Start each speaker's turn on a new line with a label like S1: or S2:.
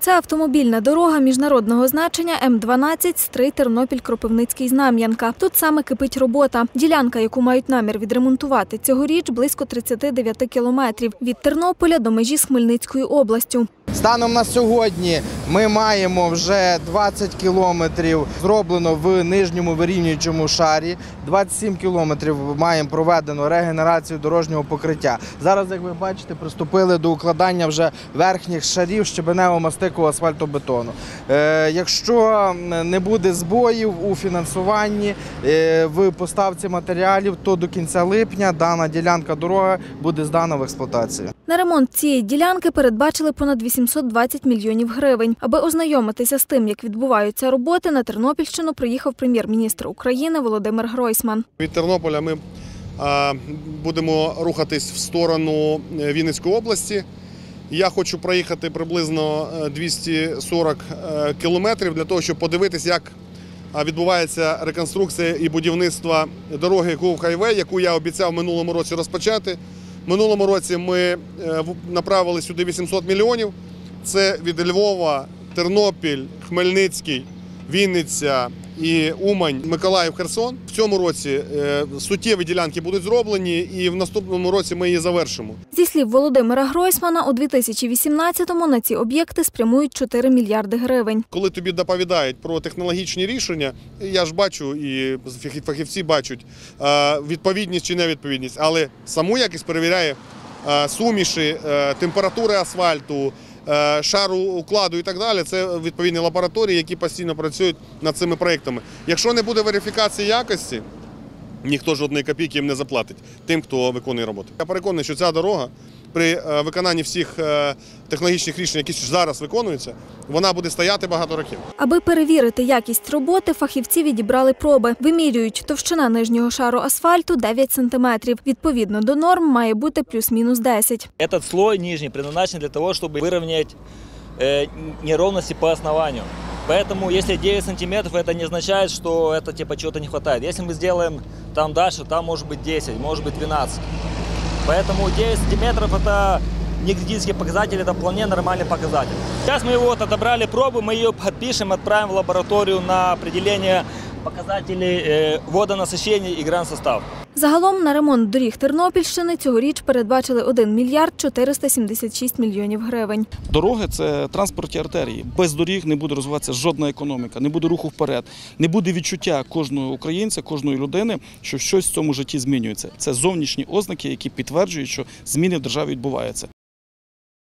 S1: Це автомобільна дорога міжнародного значення М12 Стрий-Тернопіль-Кропивницький-Знам'янка. Тут саме кипить робота. Ділянка, яку мають намір відремонтувати цьогоріч, близько 39 кілометрів від Тернополя до межі з Хмельницькою областю.
S2: Станом на сьогодні ми маємо вже 20 кілометрів зроблено в нижньому вирівнюючому шарі, 27 кілометрів маємо проведено регенерацію дорожнього покриття. Зараз, як ви бачите, приступили до укладання вже верхніх шарів щебенево-мастикового асфальтобетону. Якщо не буде збоїв у фінансуванні, в поставці матеріалів, то до кінця липня дана ділянка дороги буде здана в експлуатацію.
S1: На ремонт цієї ділянки передбачили понад 820 мільйонів гривень. Аби ознайомитися з тим, як відбуваються роботи, на Тернопільщину приїхав прем'єр-міністр України Володимир Гройсман.
S3: Від Тернополя ми будемо рухатись в сторону Вінницької області. Я хочу проїхати приблизно 240 кілометрів для того, щоб подивитися, як відбувається реконструкція і будівництво дороги Go Highway, яку я обіцяв в минулому році розпочати. В минулому році ми направили сюди 800 мільйонів. Це від Львова, Тернопіль, Хмельницький, Вінниця і Умань, Миколаїв, Херсон. В цьому році суттєві ділянки будуть зроблені і в наступному році ми її завершимо.
S1: Зі слів Володимира Гройсмана, у 2018-му на ці об'єкти спрямують 4 мільярди гривень.
S3: Коли тобі доповідають про технологічні рішення, я ж бачу і фахівці бачать відповідність чи невідповідність, але саму якість перевіряє суміші, температури асфальту, шару укладу і так далі. Це відповідні лабораторії, які постійно працюють над цими проєктами. Якщо не буде верифікації якості, ніхто жодної копійки їм не заплатить тим, хто виконує роботу. Я переконаний, що ця дорога при виконанні всіх технологічних рішень, які зараз виконуються, вона буде стояти багато років.
S1: Аби перевірити якість роботи, фахівці відібрали проби. Вимірюють, товщина нижнього шару асфальту 9 сантиметрів. Відповідно до норм має бути плюс-мінус 10.
S4: Этот слой нижний предназначен для того, чтобы выровнять неровности по основанию. Поэтому, если 9 сантиметров, это не означает, что это типа чего-то не хватает. Если мы сделаем там дальше, там может быть 10, может быть 12. Поэтому 9 сантиметров – это не критический показатель, это вполне нормальный показатель. Сейчас мы вот отобрали пробу, мы ее подпишем, отправим в лабораторию на определение показателей водонасыщения и гран-состав.
S1: Загалом на ремонт доріг Тернопільщини цьогоріч передбачили 1 мільярд 476 мільйонів гривень.
S5: Дороги – це транспортні артерії. Без доріг не буде розвиватися жодна економіка, не буде руху вперед, не буде відчуття кожного українця, кожної людини, що щось в цьому житті змінюється. Це зовнішні ознаки, які підтверджують, що зміни в державі відбуваються.